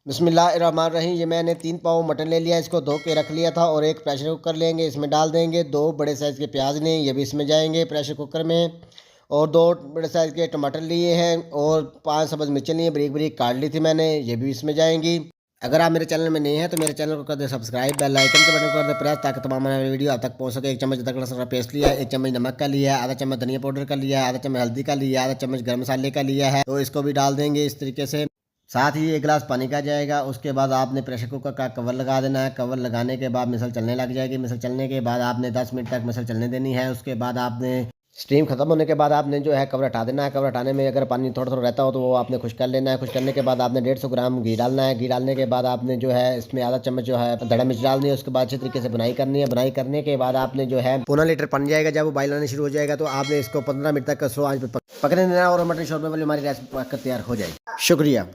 बिस्मिल्लाहिर्रहमानिर्रहीम। ये मैंने 3 पाव मटन ले लिया, इसको धो के रख लिया था। और एक प्रेशर कुकर लेंगे, इसमें डाल देंगे 2 बड़े साइज़ के प्याज ने, ये भी इसमें जाएंगे प्रेशर कुकर में। और 2 बड़े साइज़ के टमाटर लिए हैं और 5 सब्ज़ मिर्चें लिए बारीक बारीक काट ली थी मैंने, ये भी इसमें जाएंगी। अगर आप मेरे चैनल में नए हैं तो मेरे चैनल को कर दे सब्सक्राइब, बेल आइकन के बटन को कर दे प्रेस, ताकि तमाम हमारी वीडियो आप तक पहुंच सके। 1 चम्मच अदरक लहसुन का पेस्ट लिया है, 1 चम्मच नमक का लिया है, आधा चम्मच धनिया पाउडर का लिया है, आधा चम्मच हल्दी का लिया है, आधा चम्मच गर्म मसाले का लिया है। तो इसको भी डाल देंगे इस तरीके से। साथ ही 1 गिलास पानी का जाएगा। उसके बाद आपने प्रेशर कुकर का कवर लगा देना है। कवर लगाने के बाद मिसल चलने लग जाएगी। मिसल चलने के बाद आपने 10 मिनट तक मिसल चलने देनी है। उसके बाद आपने स्टीम खत्म होने के बाद आपने जो है कवर हटा देना है। कवर हटाने में अगर पानी थोड़ा थोड़ा रहता हो तो वो आपने खुश कर लेना है। खुश करने के बाद आपने 150 ग्राम घी डालना है। घी डालने के बाद आपने जो है इसमें आधा चम्मच जो है धड़ा मिर्च डालनी है। उसके बाद अच्छे तरीके से बुनाई करनी है। बुनाई करने के बाद आपने जो है पौना लीटर बन जाएगा। जब वो बॉयल आने शुरू हो जाएगा तो आपने इसको 15 मिनट तक स्लो आंच पर पकने देना और मटन शोरमे वाली हमारी रेसिपी तैयार हो जाएगी। शुक्रिया।